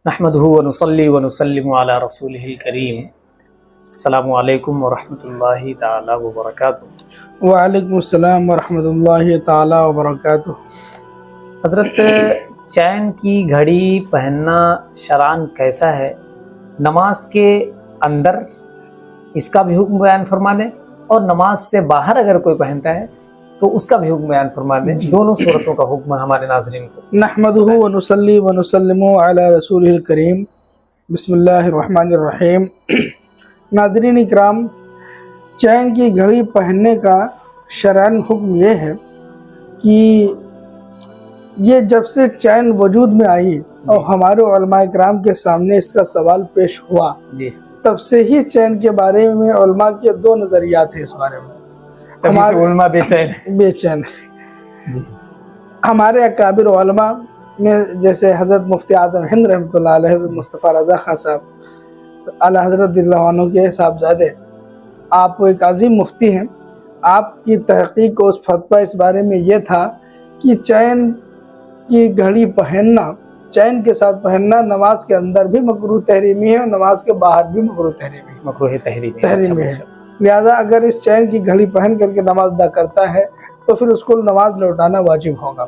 نحمدہ ونصلی ونسلم علی رسولہ الکریم۔ السلام علیکم ورحمۃ اللہ تعالی وبرکاتہ۔ وعلیکم السلام ورحمۃ اللہ تعالی وبرکاتہ۔ حضرت، چین کی گھڑی پہننا شرعاً کیسا ہے؟ نماز کے اندر اس کا بھی حکم بیان فرما دیں، اور نماز سے باہر اگر کوئی پہنتا ہے تو اس کا بھی حکم بیان فرما دیں۔ دونوں صورتوں کا حکم ہمارے ناظرین کو۔ نحمدہ ونصلی ونسلم علی رسولہ الکریم۔ بسم اللہ الرحمن الرحیم۔ ناظرین اکرام، چین کی گھڑی پہننے کا شرعاً حکم یہ ہے کہ یہ جب سے چین وجود میں آئی اور ہمارے علماء اکرام کے سامنے اس کا سوال پیش ہوا، تب سے ہی چین کے بارے میں علماء کے دو نظریات ہیں۔ اس بارے میں علماء بے چین ہمارے اکابر علماء میں جیسے حضرت مفتی اعظم ہند رحمۃ اللہ علیہ، حضرت مصطفیٰ رضا خان صاحب اعلی حضرت رضی اللہ عنہ کے صاحبزادے، آپ ایک عظیم مفتی ہیں۔ آپ کی تحقیق کو اس فتویٰ اس بارے میں یہ تھا کہ چین کی گھڑی پہننا، چین کے ساتھ پہننا نماز کے اندر بھی مکروہ تحریمی ہے اور نماز کے باہر بھی مکروہ تحریمی ہے۔ لہذا اگر اس چین کی گھڑی پہن کر کے نماز ادا کرتا ہے تو پھر اس کو نماز لوٹانا واجب ہوگا۔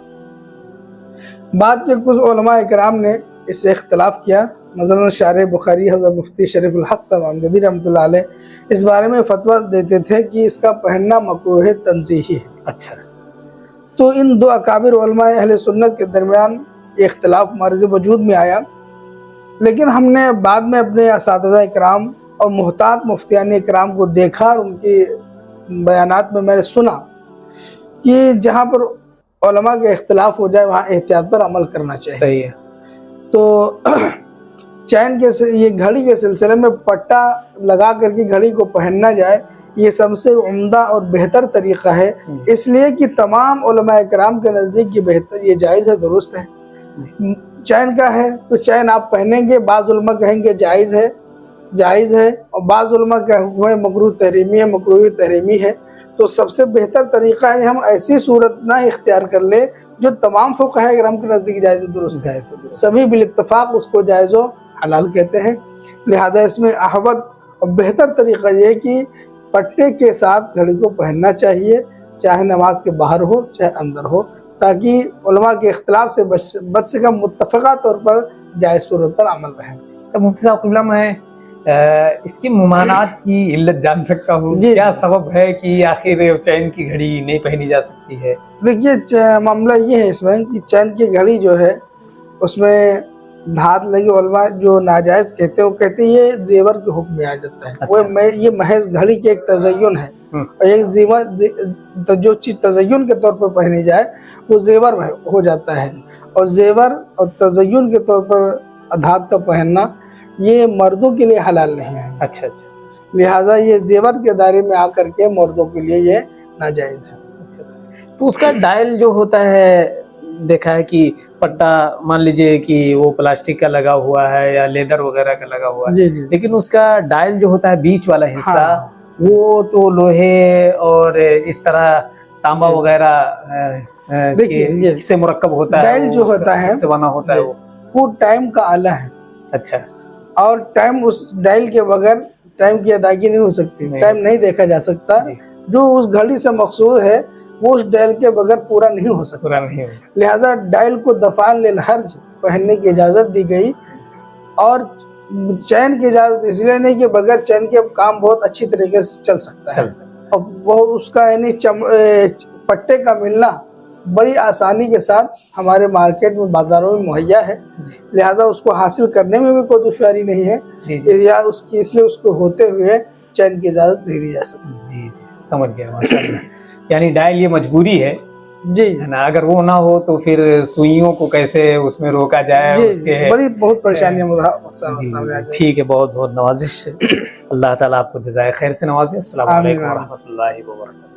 بعد کے کچھ علماء اکرام نے اس سے اختلاف کیا، مثلا شارح بخاری حضرت مفتی شریف الحق صاحب امجدی رحمۃ اللہ علیہ اس بارے میں فتویٰ دیتے تھے کہ اس کا پہننا مکروہ تنزیہی ہے۔ اچھا، تو ان دو اکابر علماء اہل سنت کے درمیان یہ اختلاف ہمارے وجود میں آیا، لیکن ہم نے بعد میں اپنے اساتذہ اکرام اور محتاط مفتیان اکرام کو دیکھا اور ان کی بیانات میں میں نے سنا کہ جہاں پر علماء کے اختلاف ہو جائے وہاں احتیاط پر عمل کرنا چاہیے۔ صحیح ہے۔ تو چین کے یہ گھڑی کے سلسلے میں پٹا لگا کر کے گھڑی کو پہننا جائے، یہ سب سے عمدہ اور بہتر طریقہ ہے، اس لیے کہ تمام علماء اکرام کے نزدیک یہ بہتر، یہ جائز ہے، درست ہے۔ چین کا ہے تو چین آپ پہنیں گے، بعض علماء کہیں گے جائز ہے، اور بعض علماء کا حکم ہے مکروہ تحریمی ہے۔ تو سب سے بہتر طریقہ ہے ہم ایسی صورت نہ اختیار کر لیں جو تمام فقہاء کرام کے نزدیک جائز و درست ہے، سبھی بالاتفاق اس کو جائز و حلال کہتے ہیں۔ لہذا اس میں احوط اور بہتر طریقہ یہ ہے کہ پٹے کے ساتھ گھڑی کو پہننا چاہیے، چاہے نماز کے باہر ہو چاہے اندر ہو، تاکہ علماء کے اختلاف سے بچ سے کم متفقہ طور پر جائز صورت پر عمل رہے۔ تو مفتی صاحب قبلہ، میں اس کی ممانعات کی علت جان سکتا ہوں؟ کیا سبب ہے کہ آخر چین کی گھڑی نہیں پہنی جا سکتی ہے؟ دیکھیے، معاملہ یہ ہے اس میں کہ چین کی گھڑی جو ہے اس میں دھات لگی، علماء جو ناجائز کہتے ہیں وہ کہتے ہیں یہ زیور کے حکم میں آ جاتا ہے۔ وہ یہ محض گھڑی کے ایک تزین ہے، اور ایک زیور جو چیز تزین کے طور پر پہنی جائے وہ زیور ہو جاتا ہے، اور زیور اور تزین کے طور پر دھات کا پہننا یہ مردوں کے لیے حلال نہیں ہے۔ اچھا، لہٰذا یہ زیور کے دائرے میں آ کر کے مردوں کے لیے یہ ناجائز ہے۔ تو اس کا ڈائل جو ہوتا ہے، دیکھا ہے کہ پٹا مان لیجئے کہ وہ پلاسٹک کا لگا ہوا ہے یا لیدر وغیرہ کا لگا ہوا ہے، لیکن اس کا ڈائل جو ہوتا ہے بیچ والا حصہ وہ تو لوہے اور اس طرح تانبا وغیرہ سے مرکب ہوتا ہے۔ ڈائل جو ہوتا ہے سے بنا ہوتا ہے وہ ٹائم کا آلہ ہے۔ اچھا، اور ٹائم اس ڈائل کے بغیر ٹائم کی ادائیگی نہیں ہو سکتی، ٹائم نہیں دیکھا جا سکتا۔ جو اس گھڑی سے مقصود ہے وہ اس ڈائل کے بغیر پورا نہیں ہو سکتا، لہذا ڈائل کو دفعاً للحرج پہننے کی اجازت دی گئی، اور چین کی اجازت اس لیے نہیں کہ بغیر چین کے کام بہت اچھی طریقے سے چل سکتا ہے، اور وہ اس کا یعنی پٹے کا ملنا بڑی آسانی کے ساتھ ہمارے مارکیٹ میں بازاروں میں مہیا ہے، لہذا اس کو حاصل کرنے میں بھی کوئی دشواری نہیں ہے، یا اس لیے اس کو ہوتے ہوئے چین کی اجازت نہیں دی جا سکتی۔ جی، سمجھ گیا، ماشاءاللہ۔ یعنی ڈائل یہ مجبوری ہے جی، اگر وہ نہ ہو تو پھر سوئیوں کو کیسے اس میں روکا جائے، اس کے بڑی بہت پریشانیاں ٹھیک ہے، بہت بہت نوازش۔ اللہ تعالیٰ آپ کو جزائے خیر سے نوازے۔ السلام علیکم ورحمۃ اللہ وبرکاتہ۔